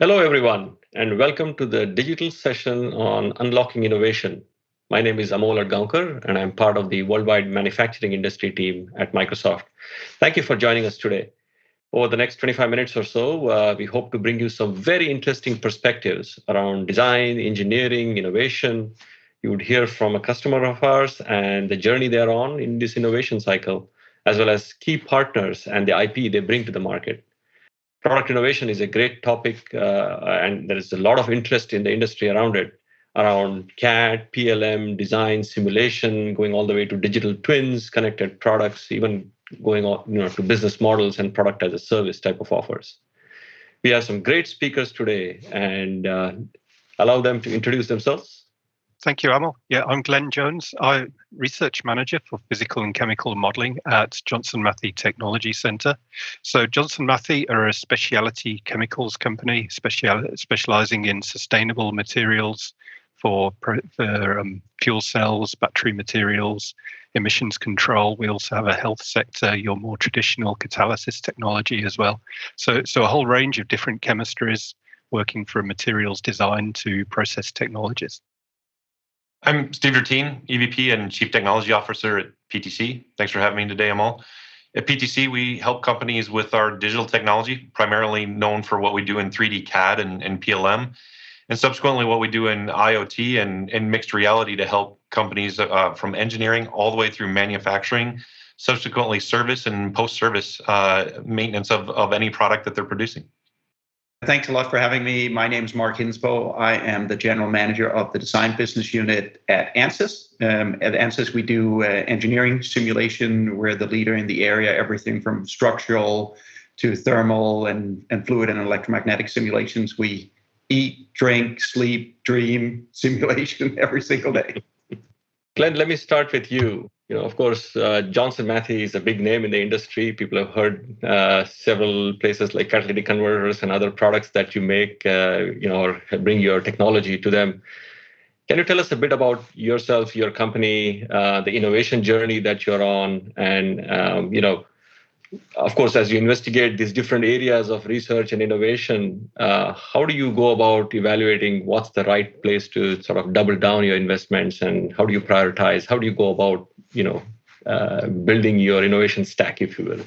Hello, everyone, and welcome to the digital session on unlocking innovation. My name is Amol Adgaonkar, and I'm part of the worldwide manufacturing industry team at Microsoft. Thank you for joining us today. Over the next 25 minutes or so, we hope to bring you some very interesting perspectives around design, engineering, innovation. You would hear from a customer of ours and the journey they're on in this innovation cycle, as well as key partners and the IP they bring to the market. Product innovation is a great topic, and there is a lot of interest in the industry around it, around CAD, PLM, design, simulation, going all the way to digital twins, connected products, even going on, to business models and product as a service type of offers. We have some great speakers today, and allow them to introduce themselves. Thank you, Amal. Yeah, I'm Glenn Jones. I'm Research Manager for Physical and Chemical Modeling at Johnson Matthey Technology Center. So Johnson Matthey are a specialty chemicals company specializing in sustainable materials for fuel cells, battery materials, emissions control. We also have a health sector, your more traditional catalysis technology as well. So a whole range of different chemistries working from materials design to process technologies. I'm Steve Routine, EVP and Chief Technology Officer at PTC. Thanks for having me today, Amal. At PTC, we help companies with our digital technology, primarily known for what we do in 3D CAD and PLM, and subsequently what we do in IoT and mixed reality to help companies from engineering all the way through manufacturing, subsequently service and post-service maintenance of any product that they're producing. Thanks a lot for having me. My name is Mark Inspo. I am the General Manager of the Design Business Unit at ANSYS. At ANSYS, we do engineering simulation. We're the leader in the area, everything from structural to thermal and fluid and electromagnetic simulations. We eat, drink, sleep, dream simulation every single day. Glenn, let me start with you. Of course, Johnson Matthey is a big name in the industry. People have heard several places like catalytic converters and other products that you make, or bring your technology to them. Can you tell us a bit about yourself, your company, the innovation journey that you're on, and of course, as you investigate these different areas of research and innovation, how do you go about evaluating what's the right place to sort of double down your investments, and how do you prioritize? How do you go about, building your innovation stack, if you will?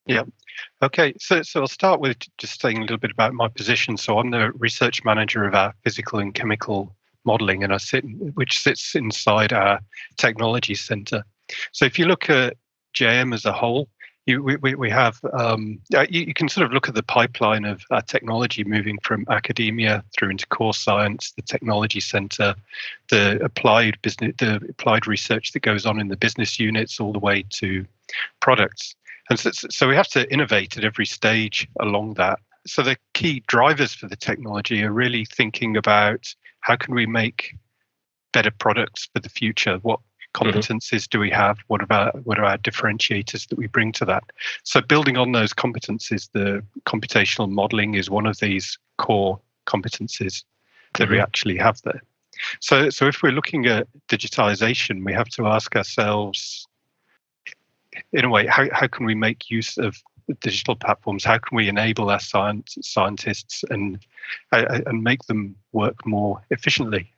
Yeah. Okay. So I'll start with just saying a little bit about my position. So I'm the research manager of our physical and chemical modeling, and which sits inside our technology center. So if you look at JM as a whole, we have, you can sort of look at the pipeline of our technology moving from academia through into core science, the technology center, the applied research that goes on in the business units, all the way to products. And so we have to innovate at every stage along that. So the key drivers for the technology are really thinking about how can we make better products for the future? What competencies do we have? What are our differentiators that we bring to that? So building on those competencies, the computational modeling is one of these core competencies that we actually have there. So if we're looking at digitization, we have to ask ourselves, in a way, how can we make use of digital platforms? How can we enable our scientists and make them work more efficiently?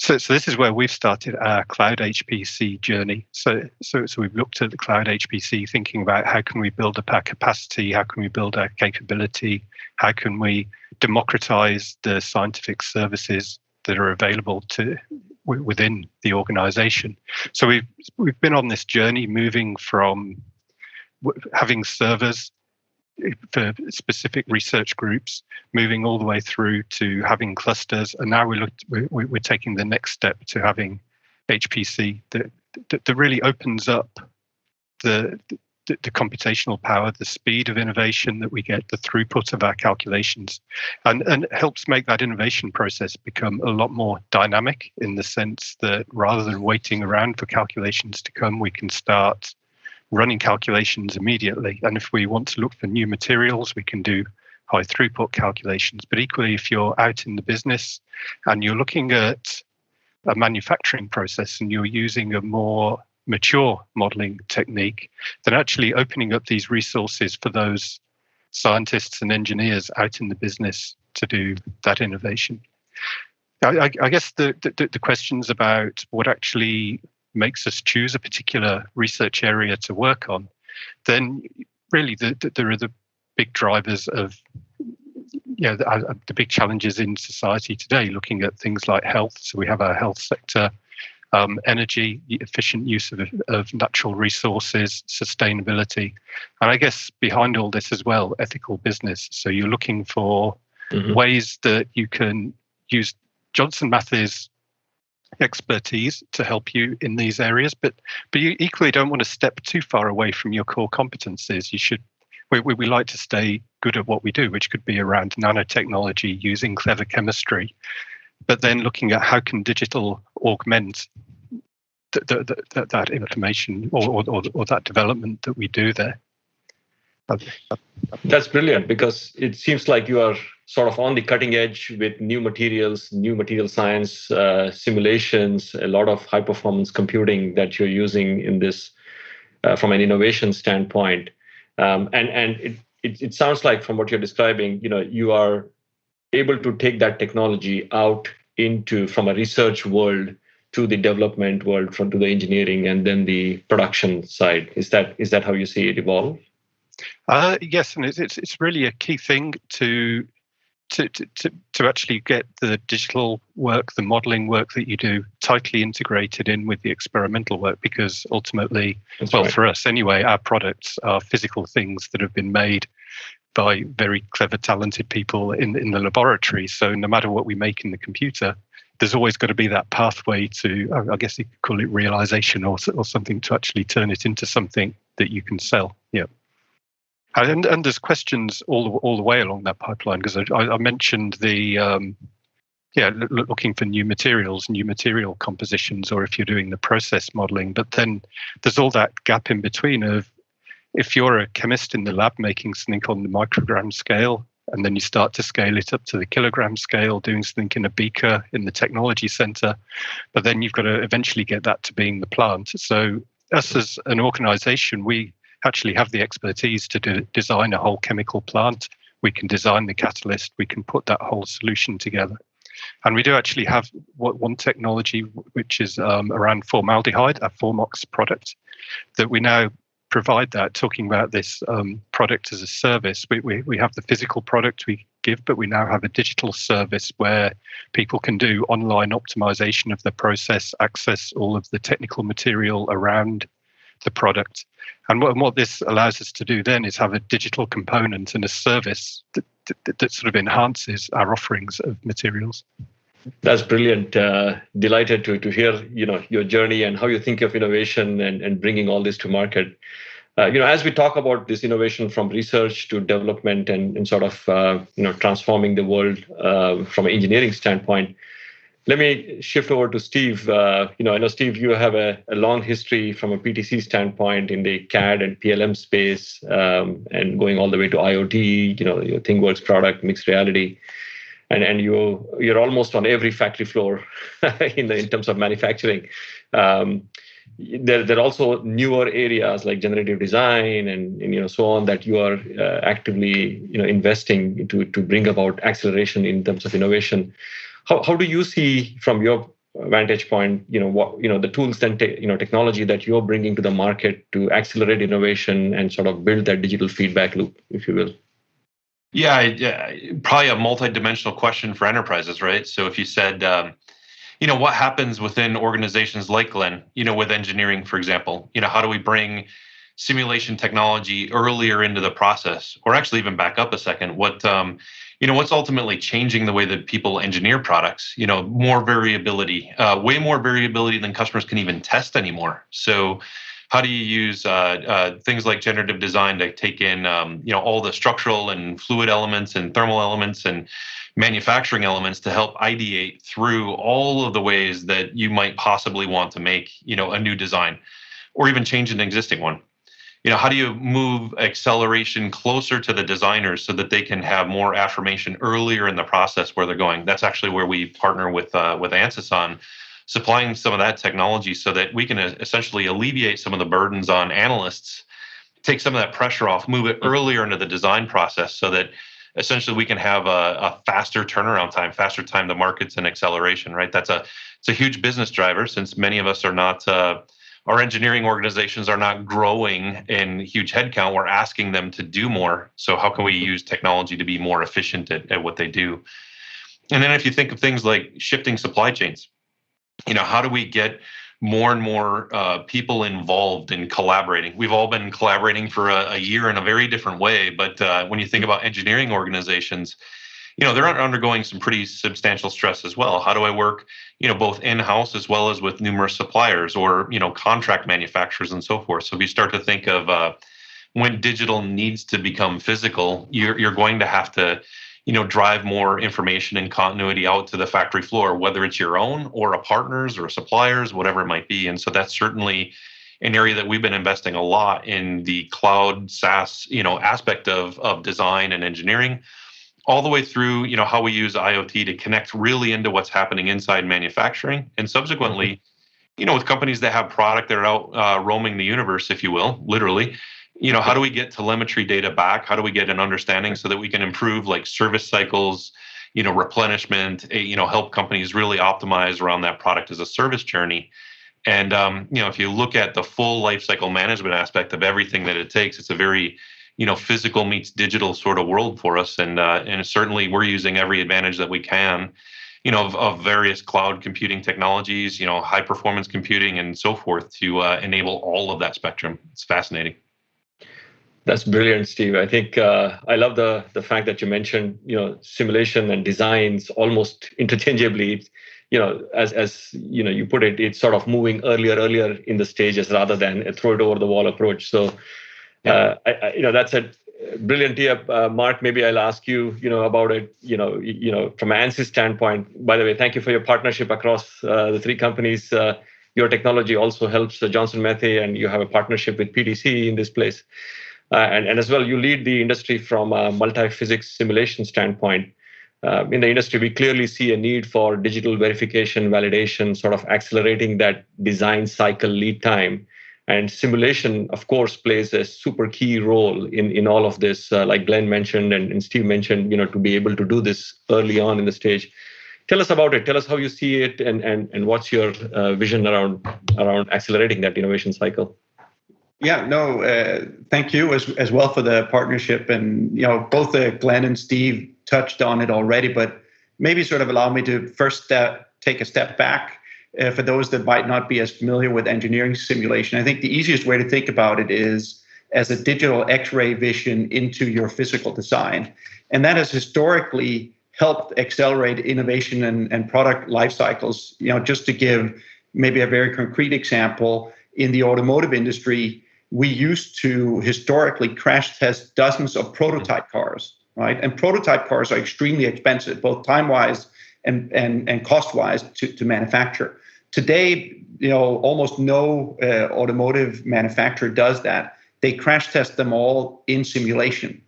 So this is where we've started our cloud HPC journey. So we've looked at the cloud HPC, thinking about how can we build up our capacity, how can we build our capability, how can we democratize the scientific services that are available within the organization. So we've been on this journey, moving from having servers for specific research groups, moving all the way through to having clusters, and now we're taking the next step to having HPC that really opens up the computational power, the speed of innovation that we get, the throughput of our calculations, and helps make that innovation process become a lot more dynamic, in the sense that rather than waiting around for calculations to come, we can start running calculations immediately. And if we want to look for new materials, we can do high throughput calculations. But equally, if you're out in the business and you're looking at a manufacturing process and you're using a more mature modeling technique, then actually opening up these resources for those scientists and engineers out in the business to do that innovation. I guess the questions about what actually makes us choose a particular research area to work on, then really there are the big drivers of the big challenges in society today, looking at things like health. So we have our health sector, energy, the efficient use of natural resources, sustainability. And I guess behind all this as well, ethical business. So you're looking for ways that you can use Johnson Matthey's expertise to help you in these areas, but you equally don't want to step too far away from your core competencies. We like to stay good at what we do, which could be around nanotechnology, using clever chemistry, but then looking at how can digital augment that information or that development that we do there. That's brilliant, because it seems like you are sort of on the cutting edge with new materials, new material science, simulations, a lot of high performance computing that you're using in this from an innovation standpoint. And it sounds like from what you're describing, you are able to take that technology out from a research world to the development world, to the engineering and then the production side. Is that how you see it evolve? Yes, and it's really a key thing to actually get the digital work, the modeling work that you do, tightly integrated in with the experimental work, because ultimately, for us anyway, our products are physical things that have been made by very clever, talented people in the laboratory. So no matter what we make in the computer, there's always got to be that pathway to, I guess you could call it realization or something, to actually turn it into something that you can sell. Yeah. And there's questions all the way along that pipeline, because I mentioned looking for new materials, new material compositions, or if you're doing the process modeling. But then there's all that gap in between of, if you're a chemist in the lab making something on the microgram scale, and then you start to scale it up to the kilogram scale, doing something in a beaker in the technology center, but then you've got to eventually get that to being the plant. So us as an organization, we actually have the expertise to design a whole chemical plant. We can design the catalyst. We can put that whole solution together. And we do actually have one technology, which is around formaldehyde, a Formox product, that we now provide that, talking about this product as a service. We have the physical product we give, but we now have a digital service where people can do online optimization of the process, access all of the technical material around the product. And what this allows us to do then is have a digital component and a service that sort of enhances our offerings of materials. That's brilliant. Delighted to hear your journey and how you think of innovation and bringing all this to market. As we talk about this innovation from research to development and sort of transforming the world from an engineering standpoint, let me shift over to Steve. I know, Steve, you have a long history from a PTC standpoint in the CAD and PLM space, and going all the way to IoT, your ThingWorks product, mixed reality, and you're almost on every factory floor in terms of manufacturing. There are also newer areas like generative design and so on that you are actively investing to bring about acceleration in terms of innovation. How do you see, from your vantage point, the tools and technology that you're bringing to the market to accelerate innovation and sort of build that digital feedback loop, if you will? Yeah, probably a multi-dimensional question for enterprises, right? So if you said, what happens within organizations like Glenn, with engineering, for example, how do we bring simulation technology earlier into the process, or actually even back up a second? What's ultimately changing the way that people engineer products? More variability, way more variability than customers can even test anymore. So how do you use things like generative design to take in all the structural and fluid elements and thermal elements and manufacturing elements to help ideate through all of the ways that you might possibly want to make a new design, or even change an existing one? How do you move acceleration closer to the designers so that they can have more affirmation earlier in the process where they're going? That's actually where we partner with Ansys on supplying some of that technology so that we can essentially alleviate some of the burdens on analysts take some of that pressure off, move it earlier into the design process so that essentially we can have a faster turnaround time, faster time to markets and acceleration, right? It's a huge business driver since many of us are not, our engineering organizations are not growing in huge headcount. We're asking them to do more. So how can we use technology to be more efficient at what they do? And then if you think of things like shifting supply chains, how do we get more and more people involved in collaborating? We've all been collaborating for a year in a very different way, but when you think about engineering organizations, they're undergoing some pretty substantial stress as well. How do I work, both in-house as well as with numerous suppliers or, contract manufacturers and so forth? So if you start to think of when digital needs to become physical, you're going to have to drive more information and continuity out to the factory floor, whether it's your own or a partner's or a supplier's, whatever it might be. And so that's certainly an area that we've been investing a lot in the cloud SaaS, aspect of design and engineering, all the way through, how we use IoT to connect really into what's happening inside manufacturing. And subsequently, with companies that have product that are out roaming the universe, if you will, literally, how do we get telemetry data back? How do we get an understanding so that we can improve like service cycles, replenishment, help companies really optimize around that product as a service journey? And, if you look at the full lifecycle management aspect of everything that it takes, it's a very, physical meets digital sort of world for us. And certainly we're using every advantage that we can, of various cloud computing technologies, high performance computing and so forth to enable all of that spectrum. It's fascinating. That's brilliant, Steve. I think I love the fact that you mentioned, simulation and designs almost interchangeably. As you put it, it's sort of moving earlier in the stages rather than a throw it over the wall approach. So, that's a brilliant tip, Mark. Maybe I'll ask you, about it. From an ANSYS standpoint. By the way, thank you for your partnership across the three companies. Your technology also helps Johnson Matthey, and you have a partnership with PTC in this place. And as well, you lead the industry from a multi-physics simulation standpoint. In the industry, we clearly see a need for digital verification, validation, sort of accelerating that design cycle lead time. And simulation, of course, plays a super key role in all of this, like Glenn mentioned and Steve mentioned, to be able to do this early on in the stage. Tell us about it. Tell us how you see it and what's your vision around accelerating that innovation cycle. Yeah, no, thank you as well for the partnership. And, both Glenn and Steve touched on it already, but maybe sort of allow me to first take a step back for those that might not be as familiar with engineering simulation. I think the easiest way to think about it is as a digital X-ray vision into your physical design. And that has historically helped accelerate innovation and product life cycles. Just to give maybe a very concrete example, in the automotive industry, we used to historically crash test dozens of prototype cars, right? And prototype cars are extremely expensive, both time-wise and cost-wise to manufacture. Today, almost no automotive manufacturer does that. They crash test them all in simulation.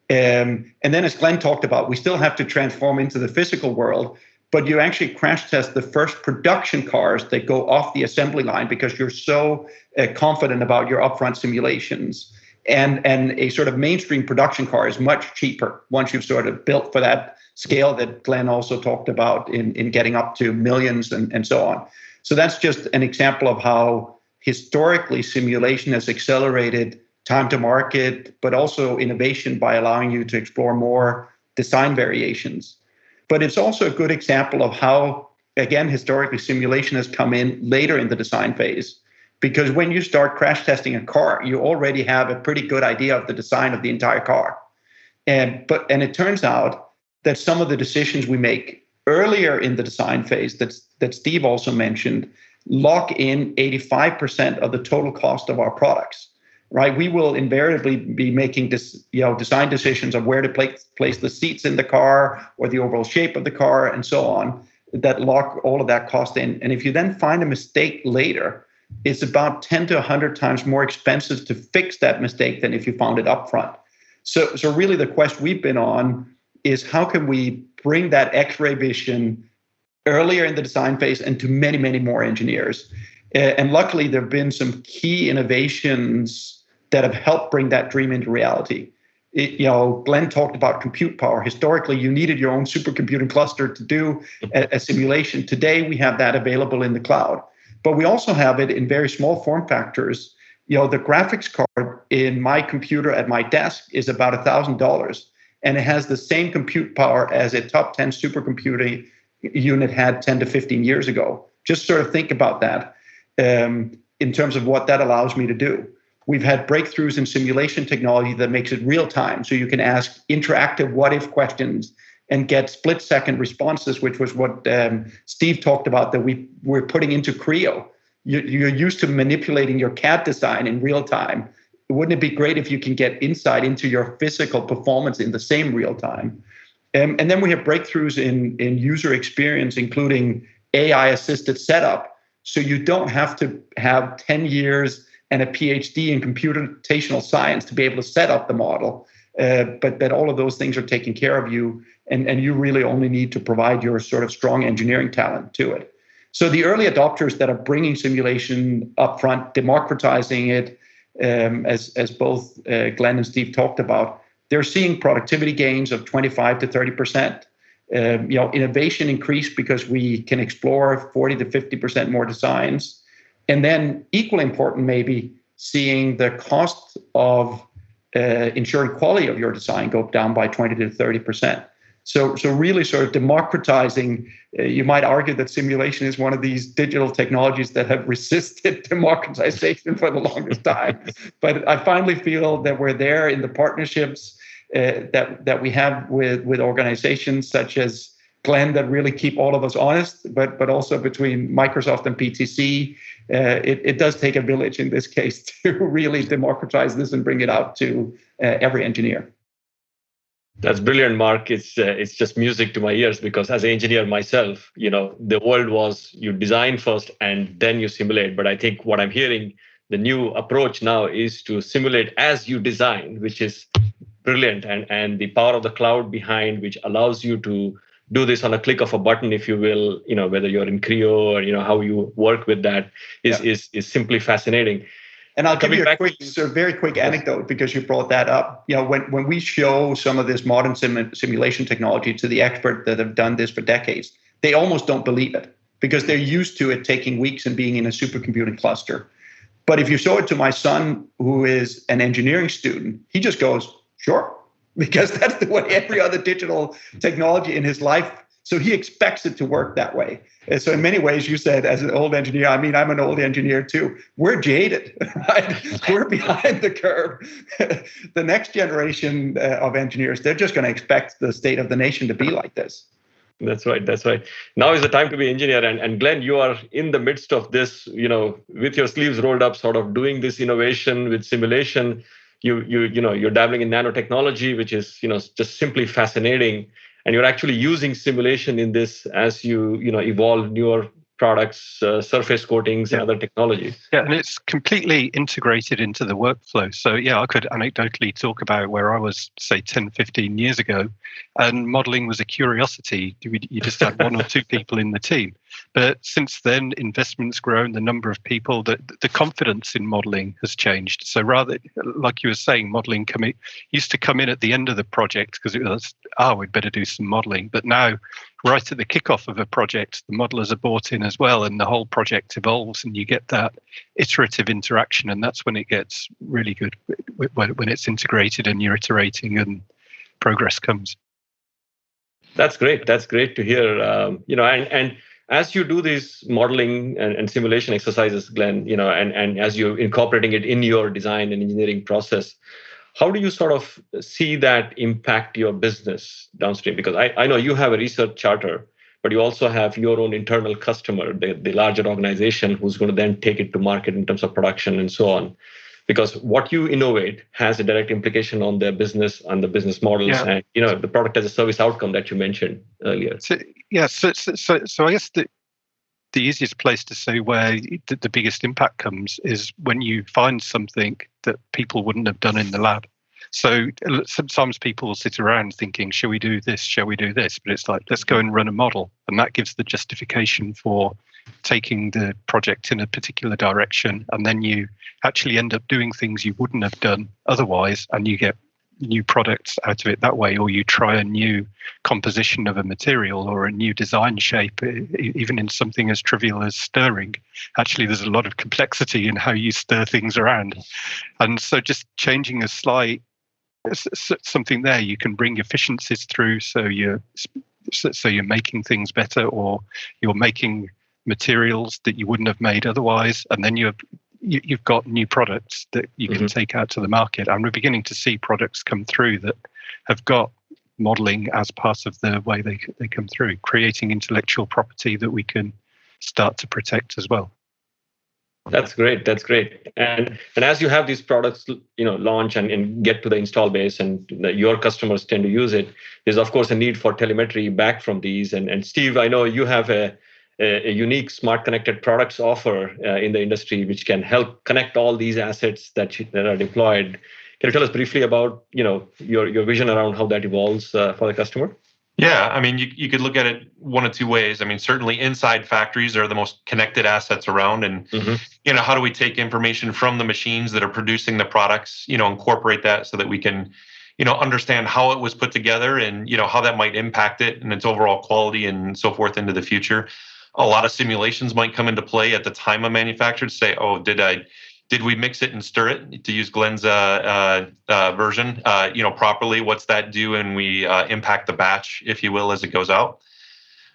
And then as Glenn talked about, we still have to transform into the physical world, but you actually crash test the first production cars that go off the assembly line because you're so confident about your upfront simulations. And a sort of mainstream production car is much cheaper once you've sort of built for that scale that Glenn also talked about in getting up to millions and so on. So that's just an example of how historically simulation has accelerated time to market, but also innovation by allowing you to explore more design variations. But it's also a good example of how, again, historically, simulation has come in later in the design phase. Because when you start crash testing a car, you already have a pretty good idea of the design of the entire car. And it turns out that some of the decisions we make earlier in the design phase that Steve also mentioned lock in 85% of the total cost of our products. Right, we will invariably be making design decisions of where to place the seats in the car or the overall shape of the car and so on that lock all of that cost in. And if you then find a mistake later, it's about 10 to 100 times more expensive to fix that mistake than if you found it up front. So really the quest we've been on is how can we bring that X-ray vision earlier in the design phase and to many, many more engineers. And luckily, there have been some key innovations that have helped bring that dream into reality. Glenn talked about compute power. Historically, you needed your own supercomputing cluster to do a simulation. Today, we have that available in the cloud, but we also have it in very small form factors. The graphics card in my computer at my desk is about $1,000, and it has the same compute power as a top 10 supercomputing unit had 10 to 15 years ago. Just sort of think about that in terms of what that allows me to do. We've had breakthroughs in simulation technology that makes it real time. So you can ask interactive what if questions and get split second responses, which was what Steve talked about that we're putting into Creo. You're used to manipulating your CAD design in real time. Wouldn't it be great if you can get insight into your physical performance in the same real time? And then we have breakthroughs in user experience, including AI assisted setup. So you don't have to have 10 years and a PhD in computational science to be able to set up the model. But that all of those things are taken care of you, and you really only need to provide your sort of strong engineering talent to it. So the early adopters that are bringing simulation up front, democratizing it, as both Glenn and Steve talked about, they're seeing productivity gains of 25 to 30%. Innovation increased because we can explore 40 to 50% more designs. And then equally important, maybe seeing the cost of ensuring quality of your design go down by 20 to 30%. So really sort of democratizing. You might argue that simulation is one of these digital technologies that have resisted democratization for the longest time. But I finally feel that we're there in the partnerships that we have with organizations such as Glenn that really keep all of us honest, but also between Microsoft and PTC, it does take a village in this case to really democratize this and bring it out to every engineer. That's brilliant, Mark. It's just music to my ears because as an engineer myself, the world was you design first and then you simulate. But I think what I'm hearing, the new approach now is to simulate as you design, which is brilliant, and the power of the cloud behind, which allows you to do this on a click of a button, if you will, whether you're in Creo or, how you work with that is simply fascinating. And I'll give you a very quick anecdote because you brought that up. When we show some of this modern simulation technology to the experts that have done this for decades, they almost don't believe it because they're used to it taking weeks and being in a supercomputing cluster. But if you show it to my son, who is an engineering student, he just goes, sure. Because that's the way every other digital technology in his life. So he expects it to work that way. And so in many ways, you said as an old engineer, I'm an old engineer too. We're jaded, right? We're behind the curve. The next generation of engineers, they're just going to expect the state of the nation to be like this. That's right. Now is the time to be engineer. And Glenn, you are in the midst of this, with your sleeves rolled up, sort of doing this innovation with simulation. You're dabbling in nanotechnology, which is just simply fascinating, and you're actually using simulation in this as you evolve newer products, surface coatings, and other technologies. Yeah, and it's completely integrated into the workflow. So I could anecdotally talk about where I was, say, 10, 15 years ago, and modeling was a curiosity. You just had one or two people in the team. But since then, investment's grown, the number of people, the confidence in modeling has changed. So rather, like you were saying, modeling used to come in at the end of the project because it was, we'd better do some modeling. But now, right at the kickoff of a project, the modelers are brought in as well, and the whole project evolves, and you get that iterative interaction, and that's when it gets really good, when it's integrated and you're iterating and progress comes. That's great. That's great to hear. And as you do these modeling and simulation exercises, Glenn, and as you're incorporating it in your design and engineering process, how do you sort of see that impact your business downstream? Because I know you have a research charter, but you also have your own internal customer, the larger organization who's going to then take it to market in terms of production and so on. Because what you innovate has a direct implication on their business and the business models and the product as a service outcome that you mentioned earlier. So I guess the easiest place to say where the biggest impact comes is when you find something that people wouldn't have done in the lab. So sometimes people will sit around thinking, shall we do this? Shall we do this? But it's like, let's go and run a model. And that gives the justification for taking the project in a particular direction, and then you actually end up doing things you wouldn't have done otherwise, and you get new products out of it that way, or you try a new composition of a material or a new design shape, even in something as trivial as stirring. Actually, there's a lot of complexity in how you stir things around. And so just changing a slight something there, you can bring efficiencies through, so you're making things better, or you're making materials that you wouldn't have made otherwise, and then you've got new products that you can take out to the market. And we're beginning to see products come through that have got modeling as part of the way they come through, creating intellectual property that we can start to protect as well. That's great. That's great. And as you have these products, launch and get to the install base, and your customers tend to use it, there's of course a need for telemetry back from these. And Steve, I know you have a unique smart connected products offer in the industry, which can help connect all these assets that are deployed. Can you tell us briefly about your vision around how that evolves for the customer? Yeah, I mean, you could look at it one of two ways. I mean, certainly inside factories are the most connected assets around, and how do we take information from the machines that are producing the products, incorporate that so that we can, understand how it was put together and how that might impact it and its overall quality and so forth into the future. A lot of simulations might come into play at the time of manufacture to say, oh, did we mix it and stir it, to use Glenn's version, properly? What's that do? And we impact the batch, if you will, as it goes out.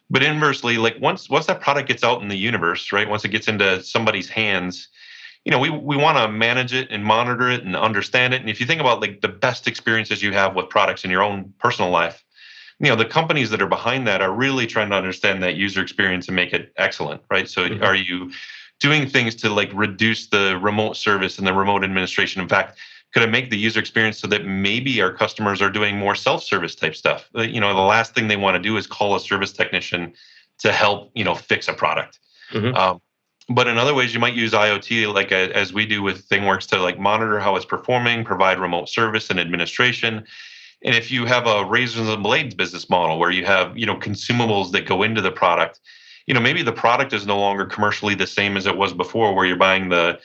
But inversely, like once that product gets out in the universe, right? Once it gets into somebody's hands, we want to manage it and monitor it and understand it. And if you think about like the best experiences you have with products in your own personal life, the companies that are behind that are really trying to understand that user experience and make it excellent, right? So are you doing things to like reduce the remote service and the remote administration? In fact, could it make the user experience so that maybe our customers are doing more self-service type stuff? The last thing they want to do is call a service technician to help, fix a product. But in other ways, you might use IoT, like as we do with ThingWorx, to like monitor how it's performing, provide remote service and administration. And if you have a razors and blades business model where you have, consumables that go into the product, maybe the product is no longer commercially the same as it was before, where you're buying the,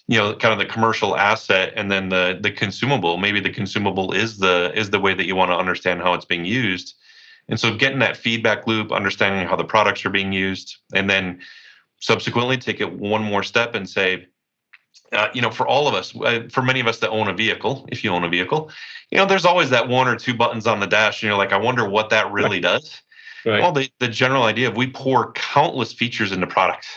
kind of the commercial asset and then the consumable. Maybe the consumable is the way that you want to understand how it's being used. And so getting that feedback loop, understanding how the products are being used, and then subsequently take it one more step and say, for all of us, for many of us that own a vehicle, if you own a vehicle, there's always that one or two buttons on the dash, and you're like, I wonder what that really does. Right. Well, the general idea of we pour countless features into products,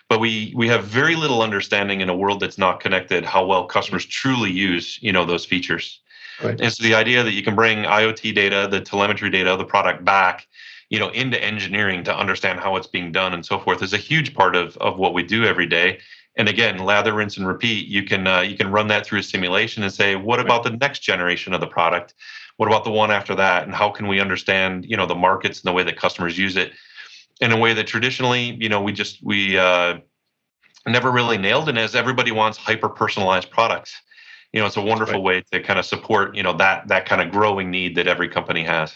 but we have very little understanding in a world that's not connected how well customers truly use, those features. Right. And so the idea that you can bring IoT data, the telemetry data of the product back, into engineering to understand how it's being done and so forth is a huge part of what we do every day. And again, lather, rinse, and repeat. You can run that through a simulation and say, what about the next generation of the product? What about the one after that? And how can we understand, the markets and the way that customers use it in a way that traditionally, we never really nailed. And as everybody wants hyper personalized products, it's a wonderful way to kind of support, that kind of growing need that every company has.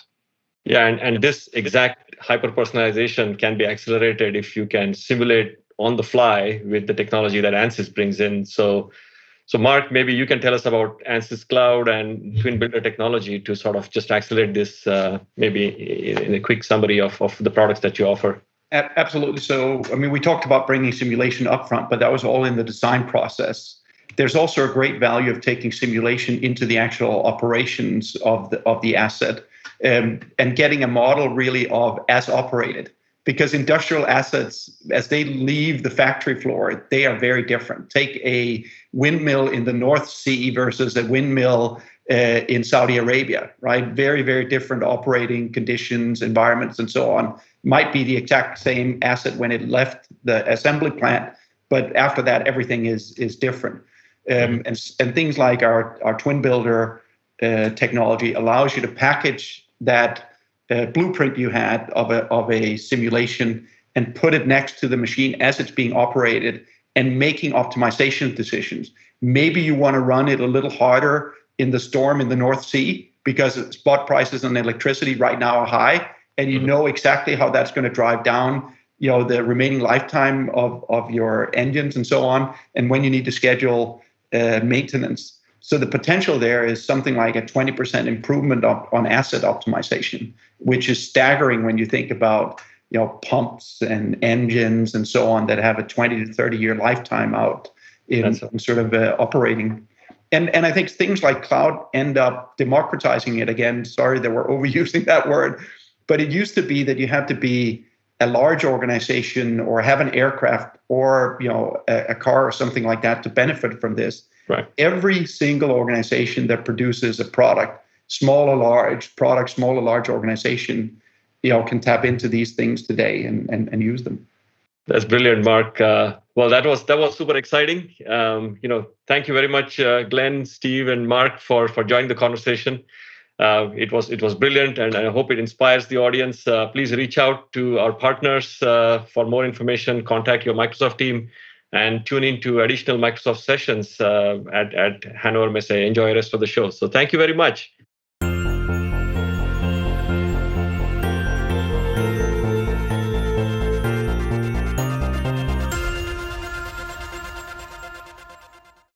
Yeah, and this exact hyper personalization can be accelerated if you can simulate on the fly with the technology that Ansys brings in. So Mark, maybe you can tell us about Ansys Cloud and Twin Builder technology to sort of just accelerate this, maybe in a quick summary of the products that you offer. Absolutely. So, we talked about bringing simulation upfront, but that was all in the design process. There's also a great value of taking simulation into the actual operations of the asset, and getting a model really of as operated. Because industrial assets, as they leave the factory floor, they are very different. Take a windmill in the North Sea versus a windmill in Saudi Arabia, right? Very, very different operating conditions, environments, and so on. Might be the exact same asset when it left the assembly plant, but after that, everything is different. And things like our Twin Builder technology allows you to package that blueprint you had of a simulation and put it next to the machine as it's being operated and making optimization decisions. Maybe you want to run it a little harder in the storm in the North Sea because spot prices on electricity right now are high, and you know exactly how that's going to drive down the remaining lifetime of your engines and so on, and when you need to schedule maintenance. So the potential there is something like a 20% improvement on asset optimization, which is staggering when you think about pumps and engines and so on that have a 20 to 30 year lifetime out in sort of operating. And I think things like cloud end up democratizing it again. Sorry that we're overusing that word, but it used to be that you had to be a large organization or have an aircraft or a car or something like that to benefit from this. Right. Every single organization that produces a product, small or large organization, can tap into these things today and use them. That's brilliant, Mark. Well, that was super exciting. Thank you very much, Glenn, Steve, and Mark for joining the conversation. It was brilliant, and I hope it inspires the audience. Please reach out to our partners for more information. Contact your Microsoft team, and tune in to additional Microsoft sessions at Hannover Messe. Enjoy the rest of the show. So thank you very much.